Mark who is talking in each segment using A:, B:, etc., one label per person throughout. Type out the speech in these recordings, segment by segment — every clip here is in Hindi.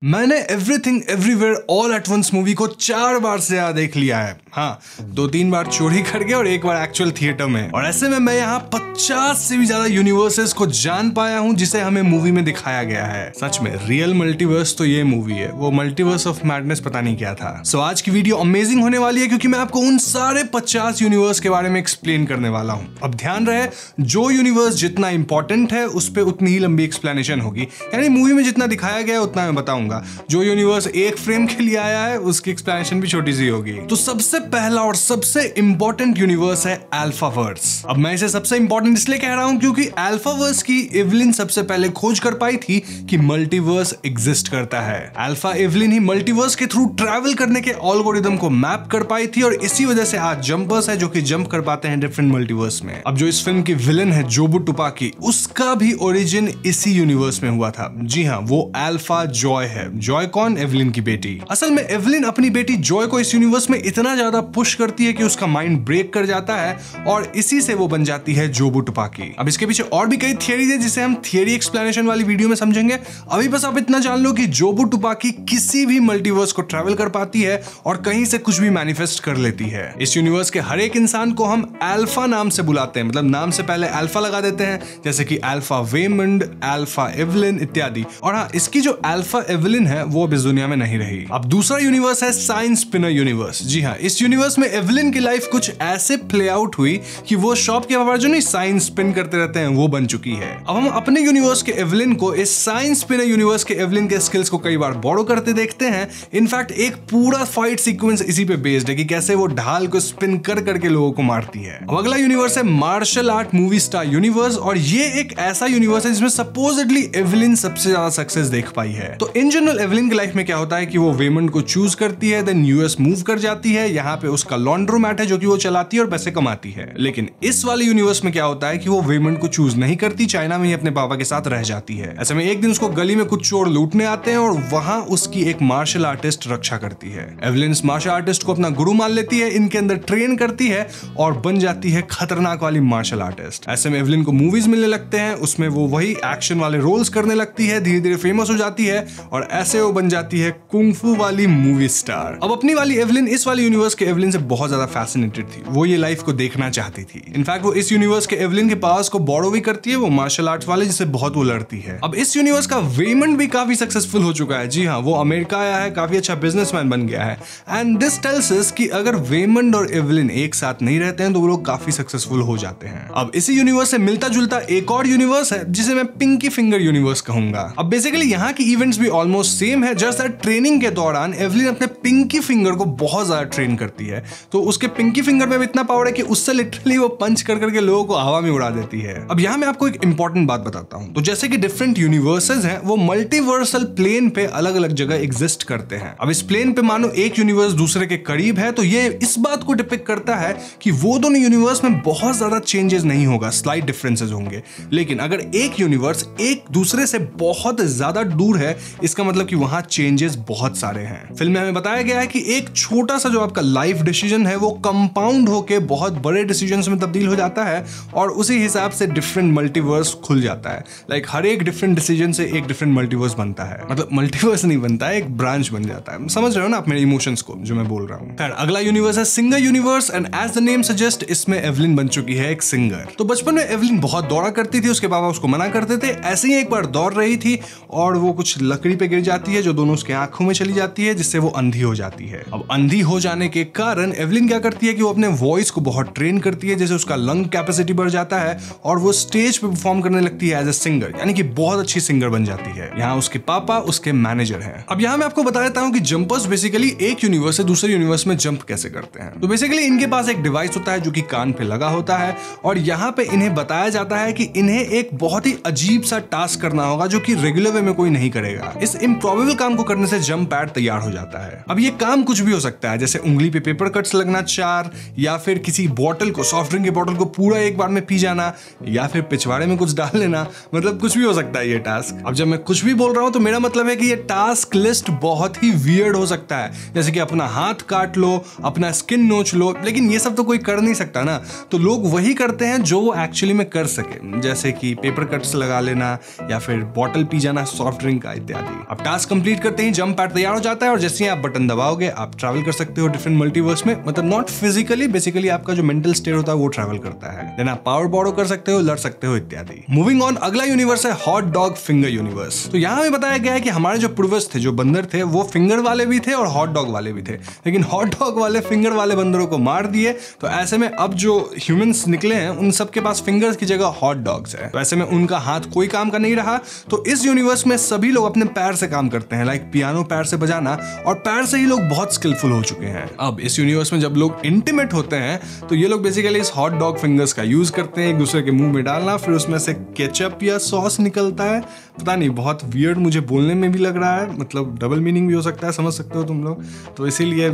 A: मैंने everything everywhere all at once movie को 4 बार से ज्यादा देख लिया है। हाँ, 2-3 बार चोरी करके और 1 बार एक्चुअल थिएटर में। और ऐसे में मैं यहाँ 50 से भी ज्यादा यूनिवर्सेस को जान पाया हूँ जिसे हमें मूवी में दिखाया गया है। सच में रियल मल्टीवर्स तो ये मूवी है, वो मल्टीवर्स ऑफ मैडनेस पता नहीं क्या था। सो आज की वीडियो अमेजिंग होने वाली है क्योंकि मैं आपको उन सारे 50 यूनिवर्स के बारे में एक्सप्लेन करने वाला हूँ। अब ध्यान रहे, जो यूनिवर्स जितना इंपॉर्टेंट है उस पर उतनी ही लंबी एक्सप्लेनेशन होगी, यानी मूवी में जितना दिखाया गया है उतना मैं बताऊंगा। जो यूनिवर्स एक फ्रेम के लिए आया है उसकी एक्सप्लेनेशन भी छोटी सी होगी। तो सबसे पहला और सबसे इंपॉर्टेंट यूनिवर्स है अल्फावर्स। अब मैं इसे सबसे इंपॉर्टेंट इसलिए कह रहा हूं क्योंकि अल्फावर्स की एवलिन सबसे पहले खोज कर पाई थी कि मल्टीवर्स एग्जिस्ट करता है। अल्फा एवलिन ही मल्टीवर्स के थ्रू ट्रैवल करने के एल्गोरिथम को मैप कर पाई थी और इसी वजह से आज जंपर्स है जो कि जंप कर पाते हैं डिफरेंट मल्टीवर्स में। अब जो इस फिल्म की विलन है जोबू टुपाकी, उसका भी ओरिजिन इसी यूनिवर्स में हुआ था। जी हाँ, वो अल्फा जॉय है। जॉय कौन? एवलिन की बेटी। असल में एवलिन अपनी बेटी जॉय को इस यूनिवर्स में इतना ज्यादा पुश करती है कि उसका माइंड ब्रेक कर जाता है और इसी से वो बन जाती है जोबू टुपाकी। अब इसके पीछे और भी कई थियरीज है जिसे हम थियरी एक्सप्लेनेशन वाली वीडियो में समझेंगे। अभी बस आप इतना जान लो कि जोबू टुपाकी किसी भी मल्टीवर्स को ट्रैवल कर पाती है और कहीं से कुछ भी मैनिफेस्ट कर लेती है। इस यूनिवर्स के हर एक इंसान को हम अल्फा नाम से बुलाते हैं, मतलब नाम से पहले अल्फा लगा देते हैं, जैसे कि अल्फा वेमंड, अल्फा एवलिन इत्यादि। और हाँ, इसकी जो अल्फा एवलिन है वो अब इस दुनिया में नहीं रही। अब दूसरा यूनिवर्स है साइंस स्पिनर यूनिवर्स। जी हाँ, इस यूनिवर्स में एवलिन की लाइफ कुछ ऐसे प्ले आउट हुई कि वो शॉप के बाहर जो नहीं साइंस स्पिन करते रहते हैं वो बन चुकी है। अब हम अपने यूनिवर्स के एवलिन को इस साइंस स्पिनर यूनिवर्स के एवलिन के स्किल्स को कई बार बोरो करते देखते हैं। इनफैक्ट एक पूरा फाइट सीक्वेंस इसी पे बेस्ड है कि कैसे वो ढाल को स्पिन कर करके लोगों को मारती है। अब अगला यूनिवर्स है martial art movie star universe और ये एक ऐसा यूनिवर्स है जिसमें सपोजिटली एवलिन सबसे ज्यादा सक्सेस देख पाई है। तो इन जनरल एवलिन की लाइफ में क्या होता है कि वो वेमंड को चूज करती है, देन यूएस मूव कर जाती है। यहाँ पे उसका लॉन्ड्रोमैट है जो कि वो चलाती है और पैसे कमाती है। लेकिन इस वाले यूनिवर्स में क्या होता है कि वो वेमंड को चूज नहीं करती, चाइना में ही अपने पापा के साथ रह जाती है। ऐसे में एक दिन उसको गली में कुछ चोर लूटने आते हैं और वहां उसकी एक मार्शल आर्टिस्ट रक्षा करती है। एवलिन इस मार्शल आर्टिस्ट को अपना गुरु मान लेती है, इनके अंदर ट्रेन करती है और बन जाती है खतरनाक वाली मार्शल आर्टिस्ट। ऐसे में एवलिन को मूवीज मिलने लगते हैं, उसमें वो वही एक्शन वाले रोल्स करने लगती है, धीरे धीरे फेमस हो जाती है और ऐसे वो बन जाती है कुंफू वाली मूवी स्टार। अब अपनी वाली एवलिन इस वाली यूनिवर्स के एवलिन से बहुत ज्यादा फैसिनेटेड थी, वो ये लाइफ को देखना चाहती थी। इनफैक्ट वो इस यूनिवर्स के एवलिन के पावर्स को बोरो भी करती है, वो मार्शल आर्ट्स वाले जिससे बहुत वो लड़ती है। अब इस यूनिवर्स का वेमंड भी काफी सक्सेसफुल हो चुका है। जी हाँ, वो अमेरिका आया है, काफी अच्छा बिजनेसमैन बन गया है। एंड दिस टेल्स अस कि अगर वेमंड और एवलिन एक साथ नहीं रहते हैं तो वो लोग काफी सक्सेसफुल हो जाते हैं। अब इसी यूनिवर्स से मिलता जुलता एक और यूनिवर्स है जिसे मैं पिंकी फिंगर यूनिवर्स कहूंगा। अब बेसिकली यहाँ की इवेंट्स भी ऑलमोस्ट सेम है, जस्ट दैट ट्रेनिंग के दौरान एवलिन अपने पिंकी फिंगर को बहुत ज्यादा ट्रेन करती है। तो उसके पिंकी फिंगर में इतना पावर है कि उससे लिटरली वो पंच कर करके लोगों को हवा में उड़ा देती है। अब यहाँ मैं आपको एक इंपॉर्टेंट बात बताता हूँ। तो जैसे कि डिफरेंट यूनिवर्सेस हैं, वो मल्टीवर्सल प्लेन पे अलग अलग जगह एग्जिस्ट करते हैं। अब इस प्लेन पे मानो एक यूनिवर्स दूसरे के करीब है तो ये इस बात को डिपिक्ट करता है कि वो दोनों यूनिवर्स में बहुत ज्यादा चेंजेस नहीं होगा, स्लाइट डिफरेंसेस होंगे। लेकिन अगर एक यूनिवर्स एक दूसरे से बहुत ज्यादा दूर है, इसका मतलब कि वहां चेंजेस बहुत सारे हैं। फिल्म में हमें बताया गया है कि एक छोटा सा जो आपका लाइफ डिसीजन है वो कंपाउंड होके बहुत बड़े डिसीजंस में तब्दील हो जाता है और उसी हिसाब से डिफरेंट मल्टीवर्स खुल जाता है। लाइक हर एक डिफरेंट डिसीजन से एक डिफरेंट मल्टीवर्स बनता है, मतलब मल्टीवर्स नहीं बनता है, एक ब्रांच बन जाता है। समझ रहे हो ना आप मेरे इमोशंस को जो मैं बोल रहा हूँ। खैर, अगला यूनिवर्स है singer universe and as the name suggest इसमें एवलिन बन चुकी है एक सिंगर। तो बचपन में एवलिन बहुत दौड़ा करती थी, उसके पापा उसको मना करते थे। ऐसे ही एक बार दौड़ रही थी और वो कुछ लकड़ी पे गिर जाती है जो दोनों उसके आंखों में चली जाती है, जिससे वो अंधी हो जाती है। अब अंधी हो जाने के कारण एवलिन क्या करती है कि वो अपने वॉइस को बहुत ट्रेन करती है, जैसे उसका लंग कैपेसिटी बढ़ जाता है और वो स्टेज पे परफॉर्म करने लगती है एज ए सिंगर, यानी कि बहुत अच्छी सिंगर बन जाती है। यहाँ उसके पापा उसके मैनेजर हैं। अब यहाँ मैं आपको बता देता हूँ कि जंपर्स बेसिकली एक यूनिवर्स से दूसरे यूनिवर्स में जंप कैसे करते हैं। तो बेसिकली इनके पास एक डिवाइस होता है जो कि कान पे लगा होता है और यहाँ पे इन्हें बताया जाता है कि इन्हें एक बहुत ही अजीब सा टास्क करना होगा जो कि रेगुलर वे में कोई नहीं करेगा। इस इम्प्रॉबेबल काम को करने से जंप पैड तैयार हो जाता है। अब ये काम कुछ भी हो सकता है, जैसे उंगली पे पेपर कट्स लगना 4, या फिर किसी बॉटल को, सॉफ्ट ड्रिंक की बॉटल को पूरा एक बार में पी जाना, या फिर पिछवाड़े में कुछ डाल लेना, मतलब कुछ भी हो सकता है ये टास्क। अब जब मैं कुछ भी बोल रहा हूं तो मेरा मतलब है कि ये टास्क लिस्ट बहुत ही वियर्ड हो सकता है, जैसे कि अपना हाथ काट लो, अपना स्किन नोच लो, लेकिन ये सब तो कोई कर नहीं सकता ना। तो लोग वही करते हैं जो वो एक्चुअली में कर सके, जैसे कि पेपर कट्स लगा लेना या फिर बॉटल पी जाना सॉफ्ट ड्रिंक का इत्यादि। अब टास्क कंप्लीट करते ही जंप पैड तैयार हो जाता है और जैसे ही आप बटन दबाओगे आप ट्रैवल कर सकते हो डिफरेंट मल्टीवर्स में, मतलब नॉट फिजिकली, बेसिकली आपका जो मेंटल स्टेट होता है वो ट्रैवल करता है। देन आप पावर बोरो कर सकते हो, लड़ सकते हो इत्यादि। मूविंग ऑन, अगला यूनिवर्स है हॉट डॉग फिंगर यूनिवर्स। तो यहाँ हमें बताया गया है कि हमारे जो पूर्वज थे, जो बंदर थे, वो फिंगर वाले भी थे और हॉट डॉग वाले भी थे, लेकिन हॉट डॉग वाले फिंगर वाले बंदरों को मार दिए। तो ऐसे में अब जो ह्यूमंस निकले हैं उन सबके पास फिंगर्स की जगह हॉट डॉग्स है। तो ऐसे में उनका हाथ कोई काम का नहीं रहा। तो इस यूनिवर्स में सभी लोग अपने पैर से काम करते हैं, लाइक पियानो पैर से बजाना, और पैर से ही लोग बहुत स्किलफुल हो चुके हैं। अब इस यूनिवर्स में जब लोग इंटीमेट होते हैं तो ये लोग बेसिकली इस हॉट डॉग फिंगर्स का यूज करते हैं एक दूसरे के मुंह में डालना, फिर उसमें से केचप या सॉस निकलता है। पता नहीं, बहुत वियर्ड मुझे बोलने में भी लग रहा है, मतलब डबल मीनिंग भी हो सकता है, समझ सकते हो तुम लोग। तो इसीलिए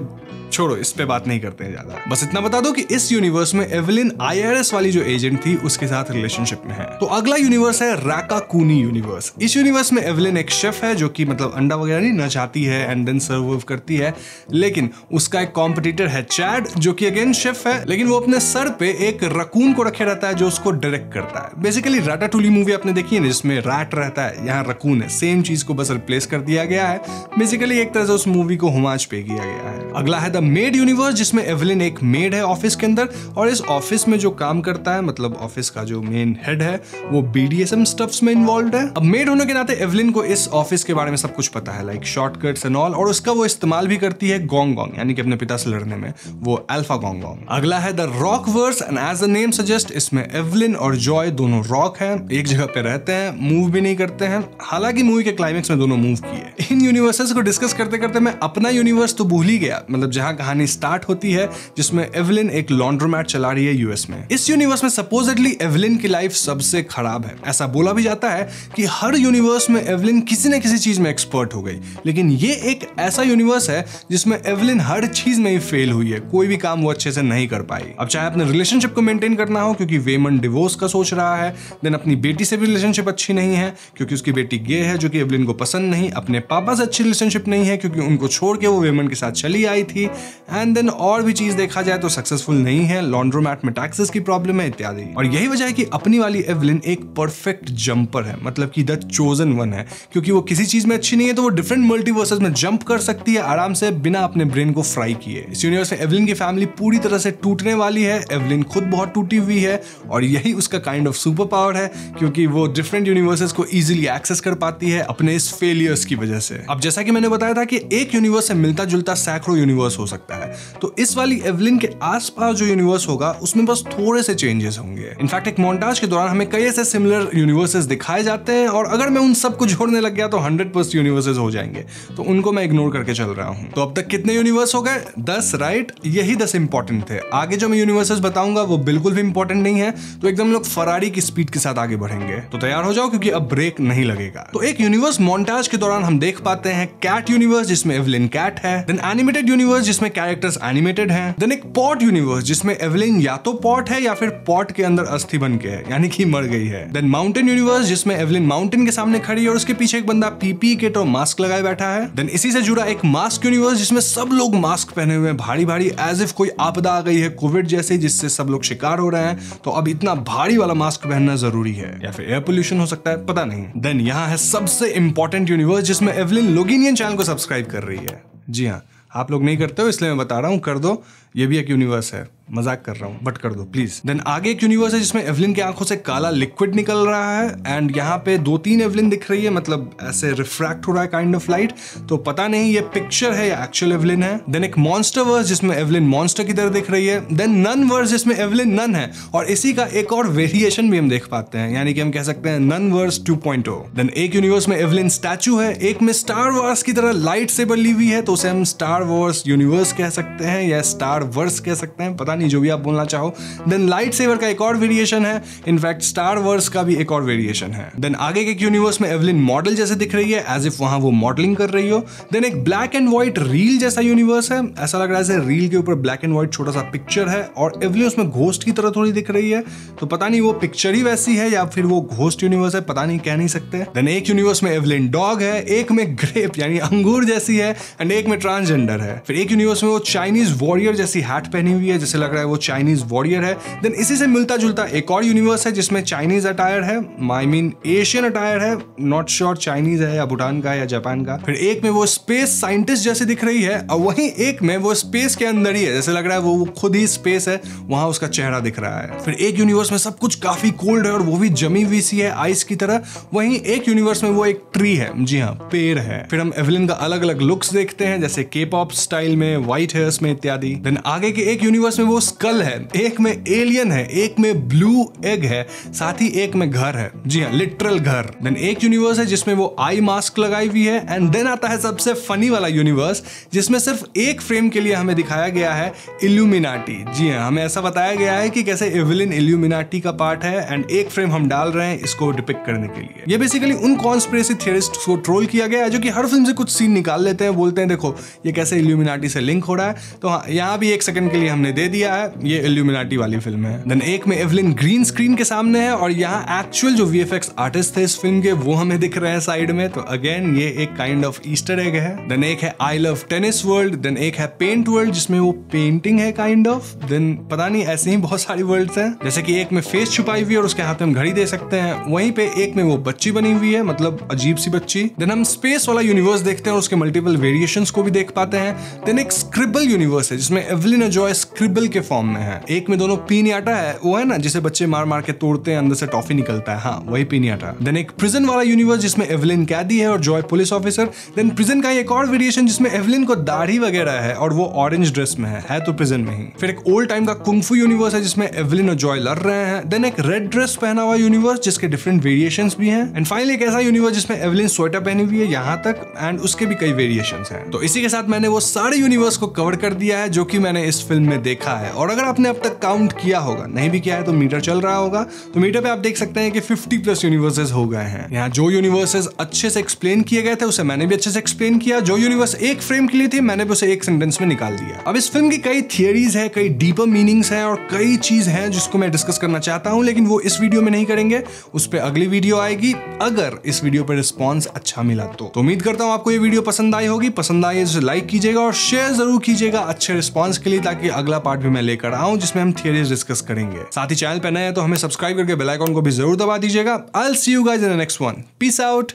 A: छोड़ो, इस पे बात नहीं करते हैं ज्यादा। बस इतना बता दो कि इस यूनिवर्स में एवलिन IRS वाली जो एजेंट थी उसके साथ रिलेशनशिप में है। तो अगला यूनिवर्स है राकाकूनी यूनिवर्स। इस यूनिवर्स में एवलिन एक शेफ है जो कि मतलब अंडा वगैरह नहीं नचाती है एंड देन सर्व करती है, लेकिन उसका एक कॉम्पिटिटर है चैड जो कि अगेन शेफ है, लेकिन वो अपने सर पे एक रकून को रखे रहता है जो उसको डायरेक्ट करता है। बेसिकली राटाटूली मूवी आपने देखी है ना, जिसमें रैट रहता है, यहाँ रकून है, सेम चीज को बस रिप्लेस कर दिया गया है। बेसिकली एक तरह से उस मूवी को होमाज पे किया गया है। अगला है द मेड यूनिवर्स, जिसमें एवलिन एक मेड है ऑफिस के अंदर, और इस ऑफिस में जो काम करता है, मतलब ऑफिस का जो मेन हेड है, वो BDSM स्टफ्स में इन्वॉल्व है। अब मेड होने के नाते एवलिन को इस ऑफिस के बारे में सब कुछ पता है, लाइक शॉर्टकट्स एंड ऑल, और उसका वो इस्तेमाल भी करती है गोंग गोंग, यानी कि अपने पिता से लड़ने में, वो अल्फा गोंग गोंग। अगला है the rock verse, and as the name suggest, इसमें एवलिन और जॉय दोनों रॉक हैं, एक जगह पे रहते हैं, मूव भी नहीं करते हैं। हालांकि मूवी के क्लाइमेक्स में दोनों मूव किए। इन यूनिवर्सेस को डिस्कस करते करते मैं अपना यूनिवर्स तो भूल ही गया, मतलब जहां कहानी स्टार्ट होती है, जिसमें एवलिन एक लॉन्ड्रोमैट चला रही है यूएस में। इस यूनिवर्स में सपोजिटली एवलिन की लाइफ सबसे खराब है। ऐसा बोला भी जाता है कि हर यूनिवर्स में एवलिन किसी न किसी चीज में एक्सपर्ट हो गई, लेकिन ये एक ऐसा यूनिवर्स है जिसमें एवलिन हर चीज में ही फेल हुई है, कोई भी काम वो अच्छे से नहीं कर पाई। अब चाहे अपने रिलेशनशिप को मेंटेन करना हो क्योंकि वेमन डिवोर्स का सोच रहा है, देन अपनी बेटी से भी रिलेशनशिप अच्छी नहीं है क्योंकि उसकी बेटी गे है जो कि एवलिन को पसंद नहीं, अपने पापा से अच्छी रिलेशनशिप नहीं है क्योंकि उनको छोड़ के वो वेमन के साथ चली आई थी, एंड देन और भी चीज देखा जाए तो सक्सेसफुल नहीं है, लॉन्ड्रोमैट में टैक्सेस की प्रॉब्लम है इत्यादि। और यही वजह है कि अपनी वाली एवलिन एक परफेक्ट जंपर है, मतलब कि द चोजन वन है, क्योंकि वो किसी चीज में अच्छी नहीं है तो वो डिफरेंट मल्टीवर्सेस में जंप कर सकती है आराम से बिना अपने ब्रेन को फ्राई किए। इस यूनिवर्स में एवलिन की फैमिली पूरी तरह से टूटने वाली है, एवलिन खुद बहुत टूटी हुई है, और यही उसका काइंड ऑफ सुपर पावर है क्योंकि वो डिफरेंट यूनिवर्सेस को इजीली एक्सेस कर पाती है अपने इस फेलियर्स की वजह से। अब जैसा कि मैंने बताया था कि एक यूनिवर्स से मिलता जुलता सैकड़ों यूनिवर्स हो सकता है, तो इस वाली एवलिन के आसपास जो यूनिवर्स होगा उसमें बस थोड़े से चेंजेस होंगे। इनफैक्ट एक मोन्टाज के दौरान हमें कई ऐसे सिमिलर यूनिवर्सेस दिखाए जाते हैं, और अगर मैं उन सबको जोड़ने लग गया तो 100% यूनिवर्सेस हो जाएंगे, तो उनको मैं इग्नोर करके चल रहा हूं। तो अब तक कितने यूनिवर्स हो गए? 10, राइट? यही 10 इंपॉर्टेंट थे। आगे जो मैं यूनिवर्सेस बताऊंगा वो बिल्कुल भी इंपॉर्टेंट नहीं है, तो एकदम लोग फरारी की स्पीड के साथ आगे बढ़ेंगे। तो तैयार हो जाओ क्योंकि अब ब्रेक नहीं लगेगा। तो एक यूनिवर्स मोन्टाज के दौरान हम देख पाते हैं कैट यूनिवर्स जिसमें एवलिन कैट है, देन एनिमेटेड यूनिवर्स जिसमें कैरेक्टर्स एनिमेटेड हैं, देन एक पॉट यूनिवर्स जिसमें एवलिन या तो पॉट है या फिर पॉट के अंदर अस्थि बन के है, यानी कि मर गई है, देन माउंटेन यूनिवर्स जिसमें एवलिन माउंटेन के सामने खड़ी है और उसके पीछे एक बंदा पीपी किट और मास्क लगाए बैठा है, देन इसी से जुड़ा एक मास्क यूनिवर्स जिसमें सब लोग मास्क पहने हुए हैं भारी भारी, एज इफ कोई आपदा आ गई है कोविड जैसे जिससे सब लोग शिकार हो रहे हैं, तो अब इतना भारी वाला मास्क पहनना जरूरी है, या फिर एयर पोल्यूशन हो सकता है, पता नहीं। देन यहाँ है सबसे इंपॉर्टेंट यूनिवर्स जिसमें एवलिन लोगिनियन चैनल को सब्सक्राइब कर रही है। जी हाँ, आप लोग नहीं करते हो इसलिए मैं बता रहा हूँ, कर दो, ये भी एक यूनिवर्स है, मजाक कर रहा हूँ बट कर दो प्लीज। देन आगे एक यूनिवर्स है जिसमें एवलिन की आंखों से काला लिक्विड निकल रहा है, एंड यहाँ पे 2-3 एवलिन दिख रही है, मतलब ऐसे रिफ्रैक्ट हो रहा है काइंड ऑफ लाइट, तो पता नहीं ये पिक्चर है या एक्चुअल एवलिन है। देन एक मॉन्स्टर वर्स जिसमें एवलिन मॉन्स्टर की तरह दिख रही है, देन नन वर्स जिसमें एवलिन नन है, और इसी का एक और वेरिएशन भी हम देख पाते हैं, यानी कि हम कह सकते हैं नन वर्स 2.0। देन एक यूनिवर्स में एवलिन स्टैचू है, एक में स्टार वॉर्स की तरह लाइट सेबर ली हुई है, तो उसे हम स्टार वॉर्स यूनिवर्स कह सकते हैं या स्टार वर्स कह सकते हैं, पता नहीं, जो भी आप बोलना चाहो। देन लाइट सेवर का एक और वेरिएशन है, इनफैक्ट स्टार वर्स का भी एक और वेरिएशन है। देन आगे के यूनिवर्स में एवलिन मॉडल जैसे दिख रही है, एज इफ वहां वो मॉडलिंग कर रही हो। देन एक ब्लैक एंड व्हाइट रील जैसा यूनिवर्स है, ऐसा लग रहा है जैसे रील के ऊपर ब्लैक एंड व्हाइट छोटा सा पिक्चर है और एवलिन उसमें घोस्ट की तरह थोड़ी दिख रही है, तो पता नहीं वो पिक्चर ही वैसी है या फिर वो घोस्ट यूनिवर्स है, पता नहीं, कह नहीं सकते। देन एक यूनिवर्स में एवलिन डॉग है, एक में ग्रेप यानी अंगूर जैसी है, एंड एक में ट्रांसजेंडर है। फिर एक यूनिवर्स में वो चाइनीज वॉरियर जैसी हैट पहनी हुई है, जैसे लग रहा है वो चाइनीज वॉरियर है। देन इसी से मिलता जुलता एक और यूनिवर्स है जिसमें चाइनीज अटायर है, आई मीन एशियन अटायर है, नॉट श्योर चाइनीज है या भूटान का है या जापान का। फिर एक में वो स्पेस साइंटिस्ट जैसे दिख रही है और वहीं एक में वो स्पेस के अंदर ही है, जैसे लग रहा है वो खुद ही स्पेस है, वहां उसका चेहरा दिख रहा है। फिर एक यूनिवर्स में सब कुछ काफी कोल्ड है और वो भी जमी हुई सी है आइस की तरह, वहीं एक यूनिवर्स में वो एक ट्री है, जी हाँ पेड़ है। फिर हम एवलिन का अलग अलग लुक्स देखते हैं जैसे के पॉप स्टाइल में, व्हाइट हेयर्स में इत्यादि। देन आगे के एक यूनिवर्स में वो स्कल है, एक में एलियन है, एक में ब्लू एग है, साथ ही एक में घर है, जी हाँ लिटरल घर। देन एक यूनिवर्स है जिसमें वो आई मास्क लगाई हुई है। एंड देन आता है सबसे फनी वाला यूनिवर्स जिसमें सिर्फ एक फ्रेम के लिए हमें दिखाया गया है इल्यूमिनाटी। जी हाँ, हमें ऐसा बताया गया है कि कैसे एवलिन इल्यूमिनाटी का पार्ट है एंड एक फ्रेम हम डाल रहे हैं इसको डिपिक्ट करने के लिए। ये बेसिकली उन कॉन्स्पिरेसी थियरिस्ट को ट्रोल किया गया है जो कि हर फिल्म से कुछ सीन निकाल लेते हैं, बोलते हैं देखो ये कैसे इल्यूमिनाटी से लिंक हो रहा है। तो हाँ, यहाँ भी एक सेकंड के लिए हमने दे दिया है, ये इल्यूमिनाटी वाली फिल्म है। देन एक में एवलिन ग्रीन स्क्रीन के सामने है और यहाँ एक्चुअल जो वीएफएक्स आर्टिस्ट थे इस फिल्म के वो हमें दिख रहे हैं साइड में, तो अगेन ये एक काइंड ऑफ ईस्टर एग है। देन एक है I love tennis world, then एक है पेंट वर्ल्ड जिसमें वो पेंटिंग है काइंड ऑफ। देन पता नहीं ऐसे ही बहुत सारी वर्ल्ड्स हैं, जैसे कि एक में फेस छुपाई हुई है और उसके हाथ में हम घड़ी दे सकते हैं, वहीं पे एक में वो बच्ची बनी हुई है, मतलब अजीब सी बच्ची। देन हम स्पेस वाला यूनिवर्स देखते हैं और उसके मल्टीपल वेरिएशंस को भी देख पाते हैं। देन एक स्क्रिबल यूनिवर्स है जिसमें एवलिन जॉय स्क्रिबल के फॉर्म में है। एक में दोनों पीनियाटा है, वो है ना जिसे बच्चे मार मार के तोड़ते हैं, अंदर से टॉफी निकलता है, हाँ वही पीनियाटा। देन एक प्रिजन वाला यूनिवर्स जिसमें एवलिन कैदी है और Joy police officer. Then prison का एक और वेरिएशन जिसमें एवलिन को दाढ़ी वगैरह है और वो ऑरेंज ड्रेस में है तो प्रिजन में ही। फिर एक ओल्ड टाइम का कुंफू यूनिवर्स है जिसमें एवलिन और जॉय लड़ रहे हैं। देन एक रेड ड्रेस पहना हुआ यूनिवर्स जिसके डिफरेंट वेरिएशंस भी हैं। एंड फाइनली एक ऐसा यूनिवर्स जिसमें एवलिन स्वेटर पहनी हुई है यहाँ तक एंड उसके भी कई वेरिएशंस हैं। तो इसी के साथ मैंने वो सारे यूनिवर्स को कवर कर दिया है जो कि मैंने इस फिल्म में देखा है। और अगर आपने अब तक काउंट किया होगा, नहीं भी किया है तो मीटर चल रहा होगा, तो मीटर पे आप देख सकते हैं कि 50+ यूनिवर्सेस हो गए हैं। यहाँ जो यूनिवर्सेस अच्छे से एक्सप्लेन किए गए थे उसे मैंने भी अच्छे से एक्सप्लेन किया, जो यूनिवर्स एक फ्रेम के लिए थे मैंने भी उसे एक सेंटेंस में निकाल दिया। अब इस फिल्म की कई थियरीज है, कई डीपर मीनिंग्स हैं और कई चीज हैं जिसको मैं डिस्कस करना चाहता हूं, लेकिन वो इस वीडियो में नहीं करेंगे, उस पर अगली वीडियो आएगी अगर इस वीडियो पर रिस्पॉन्स अच्छा मिला तो। उम्मीद करता हूं आपको ये वीडियो पसंद आई होगी, पसंद आई तो लाइक कीजिएगा और शेयर जरूर कीजिएगा अच्छे रिस्पॉन्स के लिए, ताकि अगला पार्ट भी मैं लेकर आऊं जिसमें हम थियरीज डिस्कस करेंगे। साथ ही चैनल पर नए हैं तो हमें सब्सक्राइब करके बेल आइकन को भी जरूर दबा दीजिएगा। I will see you guys in the next one. Peace out.